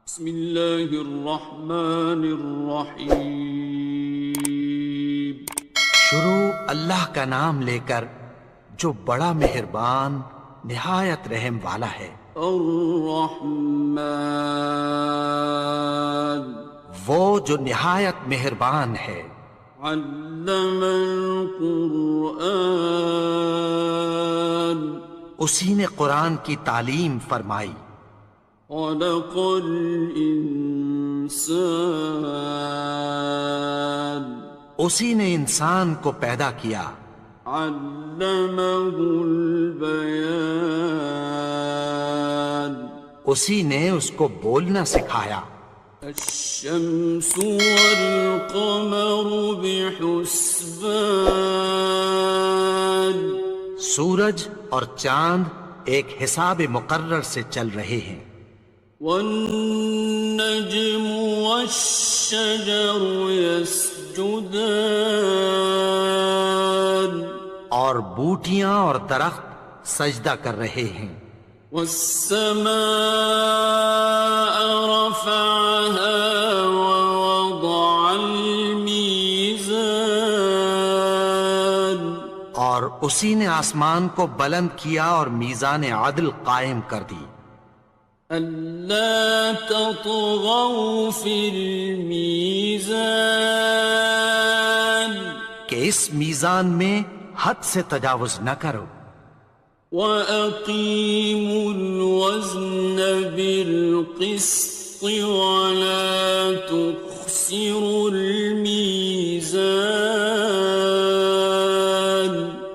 بسم اللہ الرحمن الرحیم۔ شروع اللہ کا نام لے کر جو بڑا مہربان نہایت رحم والا ہے۔ الرحمن، وہ جو نہایت مہربان ہے۔ علم القرآن، اسی نے قرآن کی تعلیم فرمائی۔ خلق الانسان، اسی نے انسان کو پیدا کیا۔ علمہ البیان، اسی نے اس کو بولنا سکھایا۔ الشمس والقمر بحسبان، سورج اور چاند ایک حساب مقرر سے چل رہے ہیں۔ والنجم والشجر يسجدان، اور بوٹیاں اور درخت سجدہ کر رہے ہیں۔ والسماء رفعها ووضع الميزان، اور اسی نے آسمان کو بلند کیا اور میزان عدل قائم کر دی۔ ألا تطغوا في الميزان، کہ اس میزان میں حد سے تجاوز نہ کرو۔ وأقيموا الوزن بالقسط ولا تخسروا الميزان،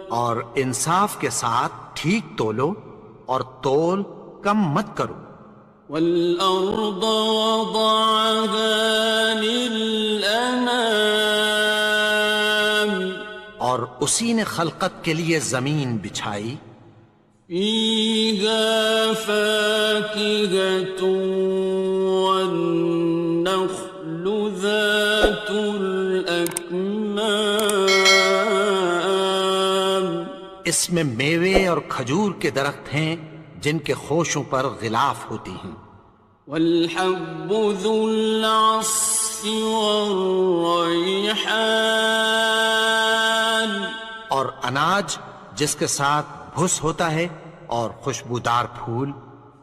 اور انصاف کے ساتھ ٹھیک تولو اور تول کم مت کرو۔ والأرض وضعها للأنام، اور اسی نے خلقت کے لیے زمین بچھائی۔ فيها فاكهة والنخل ذات الأكمام، اس میں میوے اور کھجور کے درخت ہیں جن کے خوشوں پر غلاف ہوتی ہیں۔ والحب ذو العصف والريحان، اور اناج جس کے ساتھ بھس ہوتا ہے اور خوشبودار پھول۔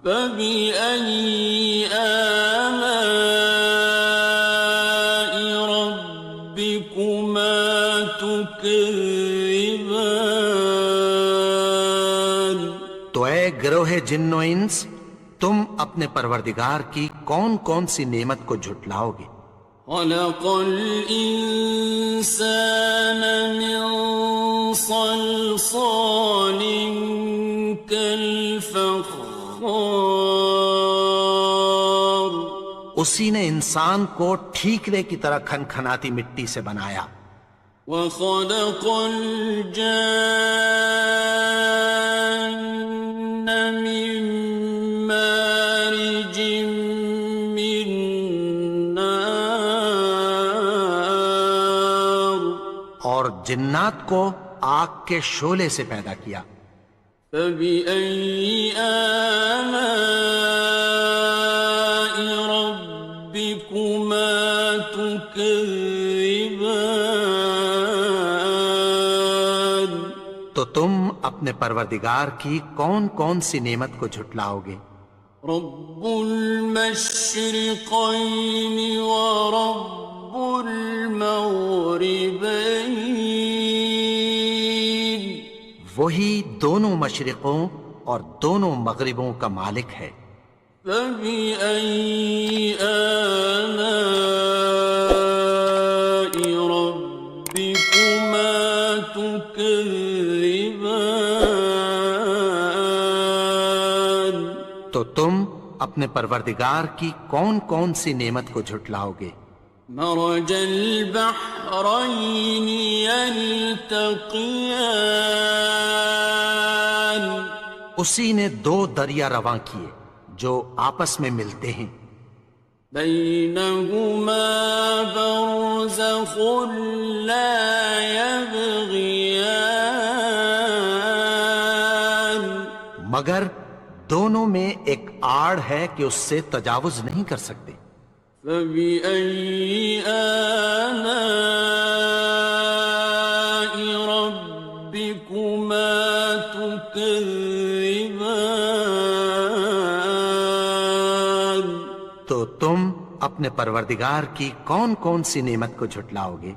فبأي آلاء ربكما تكذبان، تو اے گروہ جن و انس، تم اپنے پروردگار کی کون کون سی نعمت کو جھٹلاؤ گے؟ خلق الإنسان من صلصال كالفخار، اسی نے انسان کو ٹھیکرے کی طرح کھنکھناتی مٹی سے بنایا۔ وخلق الجان من مارج من نار، اور جنات کو آگ کے شعلے سے پیدا کیا۔ فبأي آلاء ربكما تكذبان، تو تم اپنے پروردگار کی کون کون سی نعمت کو جھٹلاؤ گے؟ رب المشرقين ورب المغربين، وہی دونوں مشرقوں اور دونوں مغربوں کا مالک ہے۔ فبأي آلاء ربكما تكذبان، تو تم اپنے پروردگار کی کون کون سی نعمت کو جھٹلاؤ گے؟ مرج البحرين يلتقيان، اسی نے دو دریا رواں کیے جو آپس میں ملتے ہیں۔ بينهما برزخ لا يبغيان، مگر دونوں میں ایک آڑ ہے کہ اس سے تجاوز نہیں کر سکتے۔ فبأي آلاء ربكما تكذبان؟ تو تم اپنے پروردگار کی کون کون سی نعمت کو جھٹلاؤ گے؟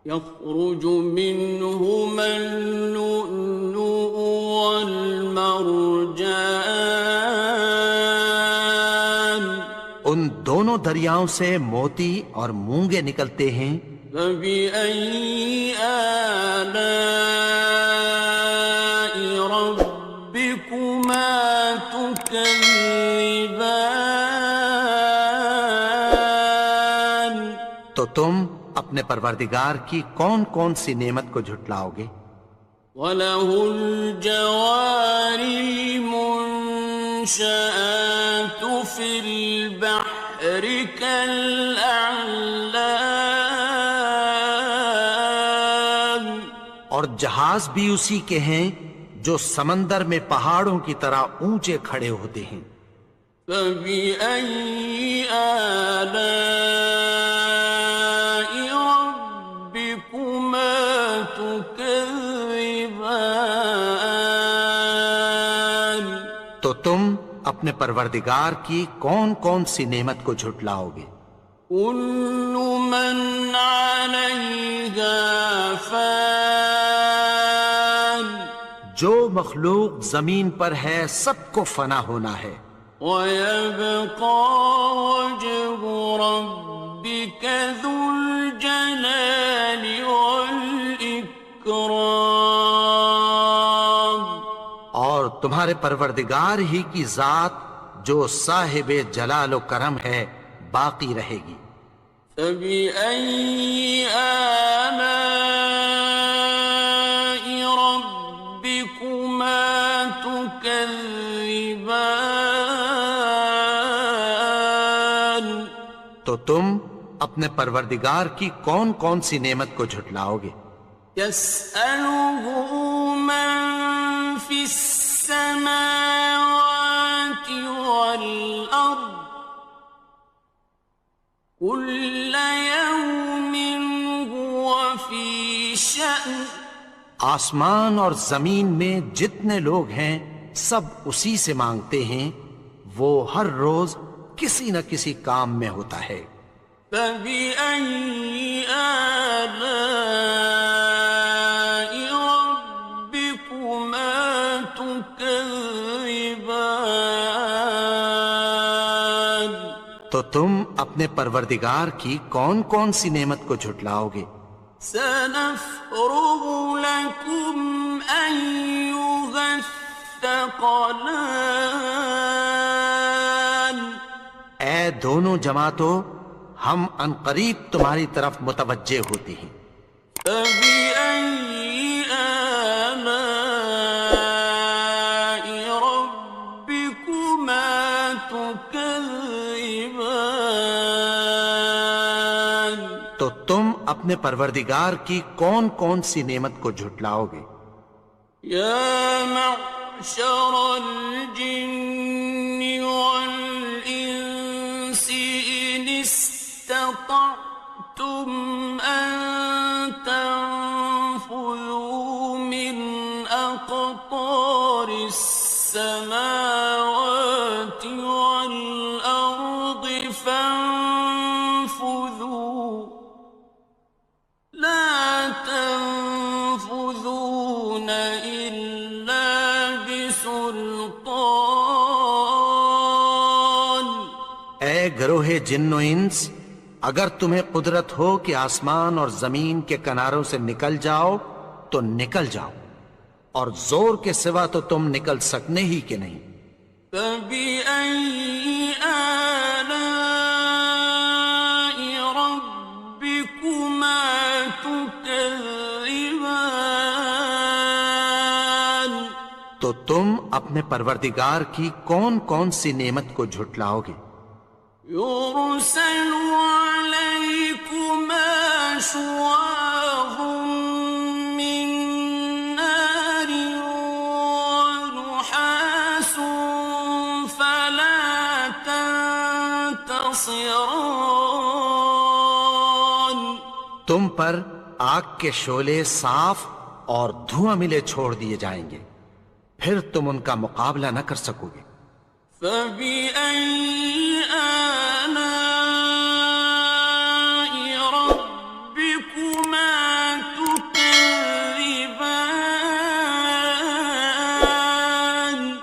يخرج منهما اللؤلؤ والمرجان ان دونوں دریاؤں سے موتی اور مونگے نکلتے ہیں۔ فبأي آلاء ربكما تكذبان؟ تو تم اپنے پروردگار کی کون کون سی نعمت کو جھٹلاؤ گے؟ وَلَهُ الْجَوَارِ الْمُنشَآتُ فِي الْبَحْرِ كَالْأَعْلَامِ، اور جہاز بھی اسی کے ہیں جو سمندر میں پہاڑوں کی طرح اونچے کھڑے ہوتے ہیں۔ فَبِأَيِّ آلَاءِ رَبِّكُمَا تُكَذِّبَانِ؟ تو تم اپنے پروردگار کی کون کون سی نعمت کو جھٹلاؤ گے؟ كُلُّ مَنْ عَلَيْهَا فَانٍ، جو مخلوق زمین پر ہے سب کو فنا ہونا ہے۔ وَيَبْقَى وَجْهُ رَبِّكَ ذُو الْجَلَالِ وَالْإِكْرَامِ، اور تمہارے پروردگار ہی کی ذات جو صاحب جلال و کرم ہے باقی رہے گی۔ فَبِأَيِّ آلَاءِ رَبِّكُمَا تُكَذِّبَانِ؟ تو تم اپنے پروردگار کی کون کون سی نعمت کو جھٹلاؤ گے؟ يَسْأَلُهُ مَن فِي السَّمَاوَاتِ وَالْأَرْضِ كُلَّ يَوْمٍ هُوَ فِي شَأْنٍ، آسمان اور زمین میں جتنے لوگ ہیں سب اسی سے مانگتے ہیں، وہ ہر روز کسی نہ کسی کام میں ہوتا ہے۔ فَبِأَيِّ آلَاءِ رَبِّكُمَا تُكَذِّبَانِ؟ تو تم اپنے پروردگار کی کون کون سی نعمت کو جھٹلاؤ گے؟ سَنَفْرُغُ لَكُمْ أَيُّهَ الثَّقَلَانِ، اے دونوں جماعتوں، ہم عنقریب تمہاری طرف متوجہ ہوتے ہیں۔ فَبِأَيِّ آلَاءِ رَبِّكُمَا تُكَذِّبَانِ؟ تو تم اپنے پروردگار کی کون کون سی نعمت کو جھٹلاؤ گے؟ يَا مَعْشَرَ الْجِنِّ وَالْإِنسِ إِنِ اسْتَطَعْتُمْ أَن تَنفُذُوا مِنْ أَقْطَارِ السَّمَاوَاتِ وَالْأَرْضِ فَانفُذُوا لَا تَنفُذُونَ إِلَّا بِسُلْطَانٍ۔ اے گروہ جن و انس، اگر تمہیں قدرت ہو کہ آسمان اور زمین کے کناروں سے نکل جاؤ تو نکل جاؤ، اور زور کے سوا تو تم نکل سکنے ہی کہ نہیں۔ فَبِأَيِّ آلَاءِ رَبِّكُمَا تُكَذِّبَانِ؟ تو تم اپنے پروردگار کی کون کون سی نعمت کو جھٹلاؤ گے؟ يُرْسَلُ عَلَيْكُمَا شُوَاظٌ مِّن نَّارٍ وَنُحَاسٌ فَلَا ينتصران تم پر آگ کے شعلے صاف اور دھواں ملے چھوڑ دیے جائیں گے، پھر تم ان کا مقابلہ نہ کر سکو گے۔ فبأي آلاء ربكما تكذبان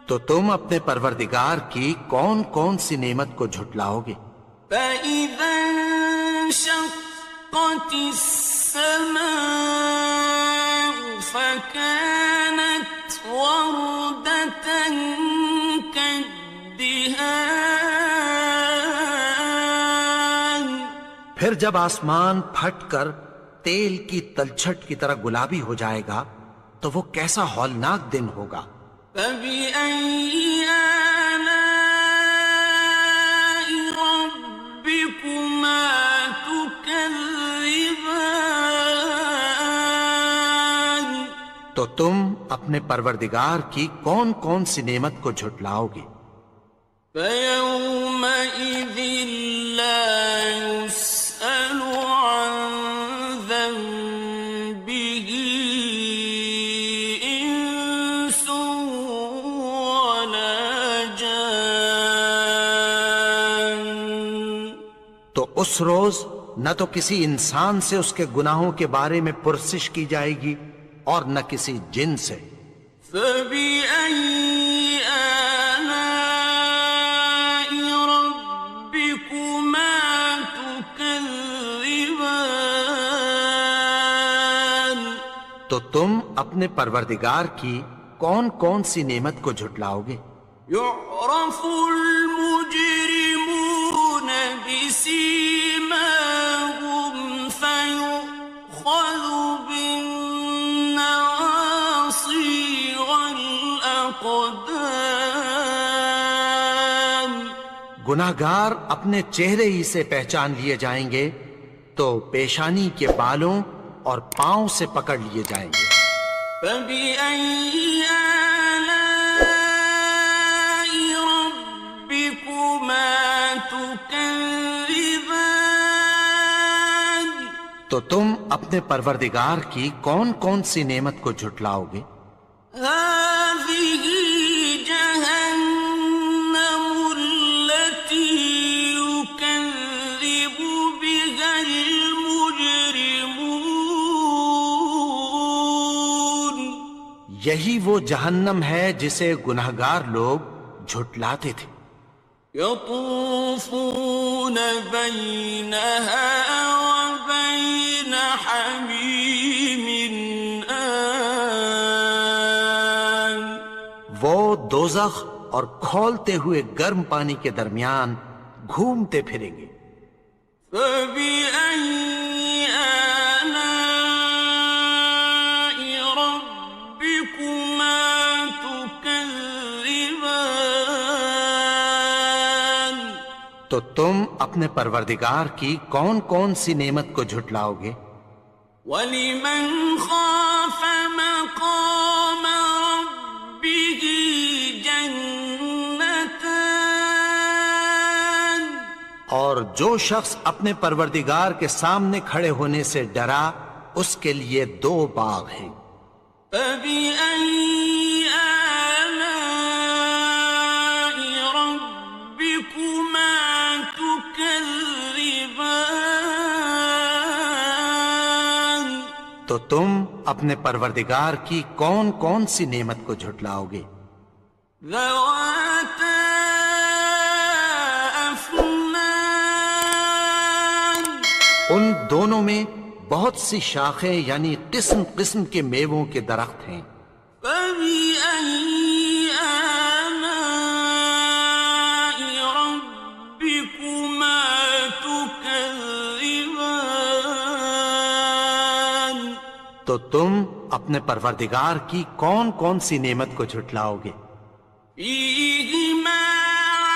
تو تم اپنے پروردگار کی کون کون سی نعمت کو جھٹلاؤ گے؟ فإذا انشقت السماء فكانت وردة كالدهان پھر جب آسمان پھٹ کر تیل کی تلچھٹ کی طرح گلابی ہو جائے گا تو وہ کیسا ہولناک دن ہوگا۔ فبأي آلاء ربكما تكذبان تو تم اپنے پروردگار کی کون کون سی نعمت کو جھٹلاؤ گے؟ فيومئذ لا يسأل عن ذنبه إنس ولا جان تو اس روز نہ تو کسی انسان سے اس کے گناہوں کے بارے میں پرسش کی جائے گی اور نہ کسی جن سے۔ فبأي آلاء ربكما تكذبان تو تم اپنے پروردگار کی کون کون سی نعمت کو جھٹلاؤ گے؟ يعرف المجرمون بسيماهم فيؤخذ بالنواصي والأقدام گناہگار اپنے چہرے ہی سے پہچان لیے جائیں گے تو پیشانی کے بالوں اور پاؤں سے پکڑ لیے جائیں گے۔ فبأي آلاء ربكما تكذبان تو تم اپنے پروردگار کی کون کون سی نعمت کو جھٹلاؤ گے؟ هذه جهنم التي يكذب بها المجرمون یہی وہ جہنم ہے جسے گناہگار لوگ جھٹلاتے تھے۔ يطوفون بينها وبين حميم آن وہ دوزخ اور کھولتے ہوئے گرم پانی کے درمیان گھومتے پھریں گے۔ فبأي آلاء ربكما تكذبان تو تم اپنے پروردگار کی کون کون سی نعمت کو جھٹلاؤ گے؟ وَلِمَنْ خَافَ مَقَامَ رَبِّهِ جَنَّتَانِ اور جو شخص اپنے پروردگار کے سامنے کھڑے ہونے سے ڈرا اس کے لیے دو باغ ہیں۔ فَبِأَيِّ آلَاءِ رَبِّكُمَا تُكَذِّبَانِ تو تم اپنے پروردگار کی کون کون سی نعمت کو جھٹلاؤ گے؟ ذَوَاتَا أَفْنَانٍ ان دونوں میں بہت سی شاخیں یعنی قسم قسم کے میووں کے درخت ہیں۔ فَبِأَيِّ آلَاءِ رَبِّكُمَا تُكَذِّبَانِ تو تم اپنے پروردگار کی کون کون سی نعمت کو جھٹلاؤ گے؟ فِيهِمَا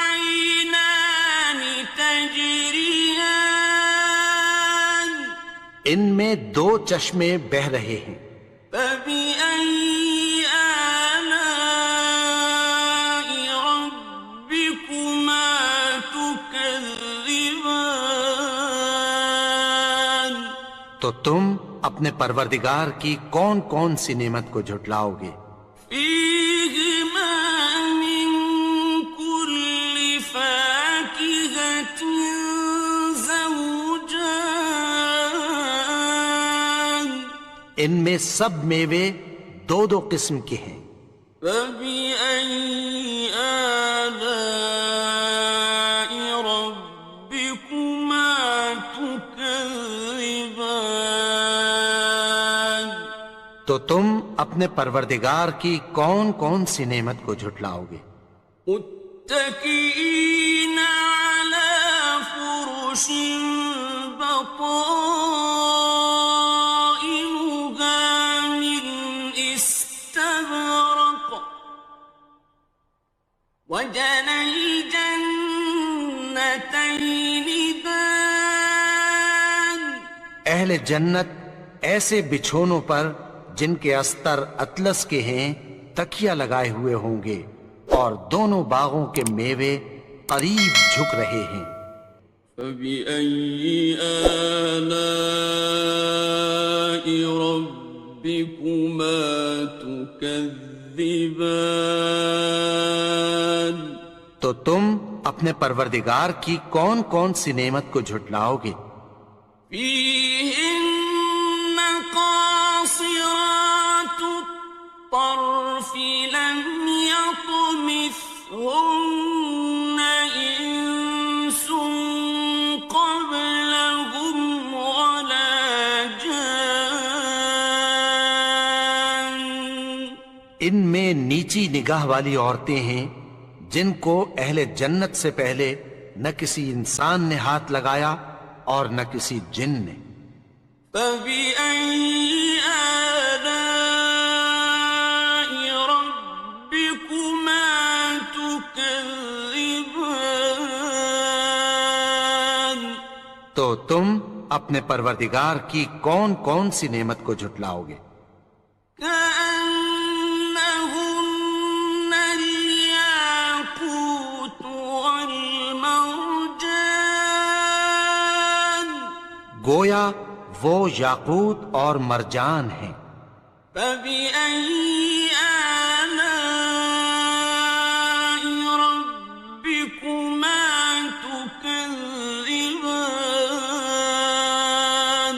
عَيْنَانِ تَجْرِيَانِ ان میں دو چشمے بہہ رہے ہیں۔ فَبِأَيِّ آلَاءِ رَبِّكُمَا تُكَذِّبَانِ تو تم اپنے پروردگار کی کون کون سی نعمت کو جھٹلاؤ گے؟ فيهما من كل فاكهة زوجان ان میں سب میوے دو دو قسم کے ہیں۔ فبأي آلاء ربكما تكذبان تو تم اپنے پروردگار کی کون کون سی نعمت کو جھٹلاؤ گے؟ متكئين على فرش بطائنها من استبرق وجنى الجنتين دان اہل جنت ایسے بچھونوں پر جن کے استر اطلس کے ہیں تکیہ لگائے ہوئے ہوں گے، اور دونوں باغوں کے میوے قریب جھک رہے ہیں۔ فبأي آلاء ربكما تكذبان تو تم اپنے پروردگار کی کون کون سی نعمت کو جھٹلاؤ گے؟ فيهن قاصرات الطرف لم يطمثهن إنس قبلهم ولا جان ان میں نیچی نگاہ والی عورتیں ہیں جن کو اہل جنت سے پہلے نہ کسی انسان نے ہاتھ لگایا اور نہ کسی جن نے۔ فبأي آلاء ربكما تكذبان تو تم اپنے پروردگار کی کون کون سی نعمت کو جھٹلاؤ گے؟ كأنهن الياقوت والمرجان گویا وہ یاقوت اور مرجان ہیں۔ فبأي آلاء ربكما تكذبان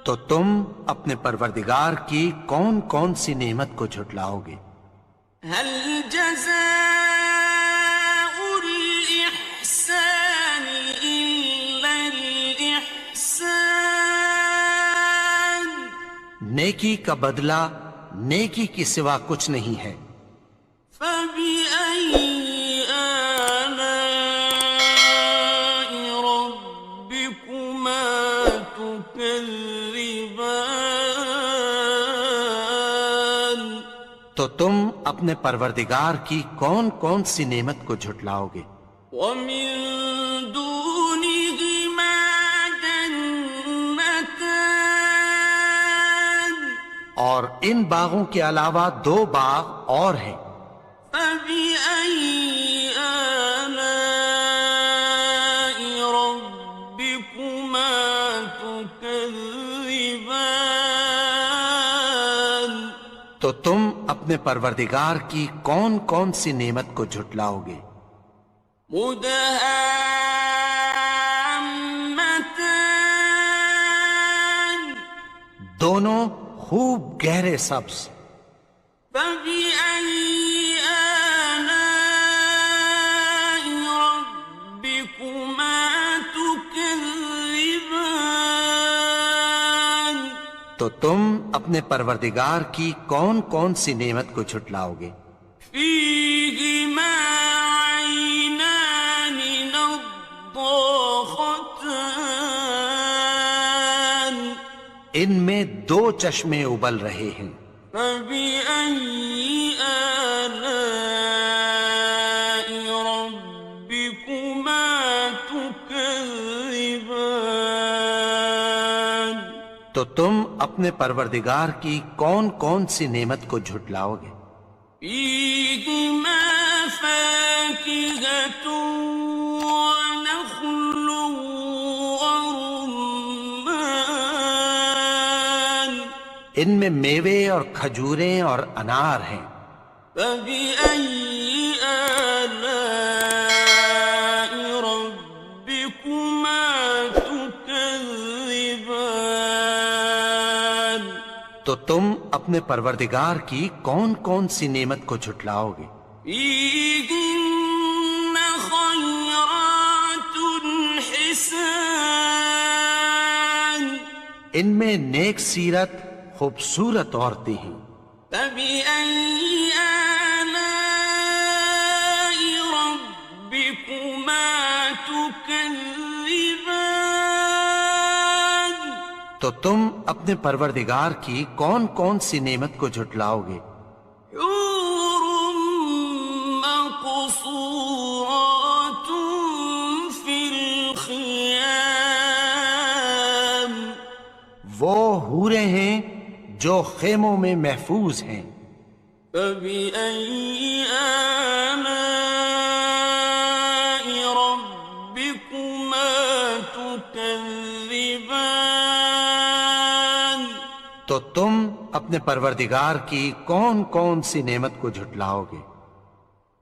تو تم اپنے پروردگار کی کون کون سی نعمت کو جھٹلاؤ گے؟ هل جزاء الإحسان إلا الإحسان نیکی کا بدلہ نیکی کی سوا کچھ نہیں ہے۔ فبأي آلاء ربكما تكذبان تو تم اپنے پروردگار کی کون کون سی نعمت کو جھٹلاؤ گے؟ ومن دونهما جنتان اور ان باغوں کے علاوہ دو باغ اور ہیں۔ فبأي آلاء ربكما تكذبان تو تم اپنے پروردگار کی کون کون سی نعمت کو جھٹلاؤ گے؟ مدهامتان دونوں خوب گہرے سبز۔ فبأي آلاء ربكما تكذبان تو تم اپنے پروردگار کی کون کون سی نعمت کو جھٹلاؤ گے؟ فيهما عينان نضاختان ان میں دو چشمے ابل رہے ہیں۔ فبأي آلاء ربكما تكذبان تو تم اپنے پروردگار کی کون کون سی نعمت کو جھٹلاؤ گے؟ فيهما فاكهة ونخل ورمان ان میں میوے اور کھجوریں اور انار ہیں۔ فبأي آلاء ربكما تكذبان؟ تو تم اپنے پروردگار کی کون کون سی نعمت کو جھٹلاؤ گے؟ فيهن خيرات حسان، ان میں نیک سیرت خوبصورت عورتیں ہیں۔ فبأي آلاء ربكما تكذبان؟ تو تم اپنے پروردگار کی کون کون سی نعمت کو جھٹلاؤ گے؟ حور مقصورات في الخيام، وہ حوریں ہیں جو خیموں میں محفوظ ہیں۔ فبأي آلاء ربكما تكذبان؟ تو تم اپنے پروردگار کی کون کون سی نعمت کو جھٹلاؤ گے؟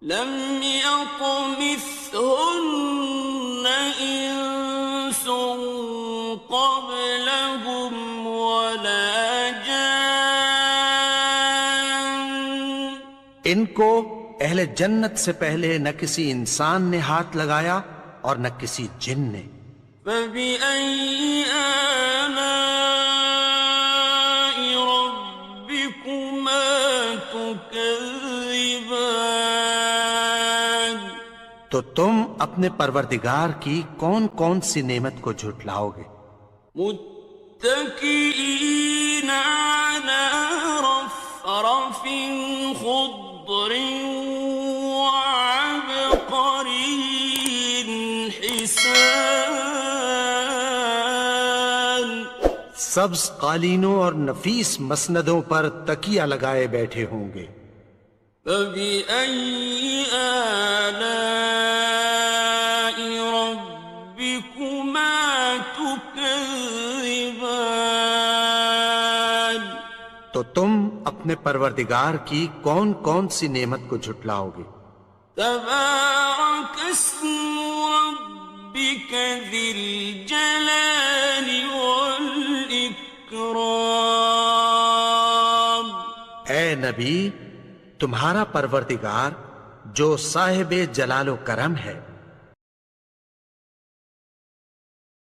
لم يطمثهن إنس قبلهم ولا جان، ان کو اہل جنت سے پہلے نہ کسی انسان نے ہاتھ لگایا اور نہ کسی جن نے۔ فبأي آلاء ربكما تكذبان؟ تو تم اپنے پروردگار کی کون کون سی نعمت کو جھٹلاؤ گے؟ متكئين على رفرف خضر وعبقري حسان، سبز قالینوں اور نفیس مسندوں پر تکیہ لگائے بیٹھے ہوں گے۔ فبأي آلاء ربكما تكذبان؟ تو تم اپنے پروردگار کی کون کون سی نعمت کو جھٹلاؤ گے؟ تبارك اسم ربك ذي الجلال والإكرام۔ اے نبی، تمہارا پروردگار جو صاحب جلال و کرم ہے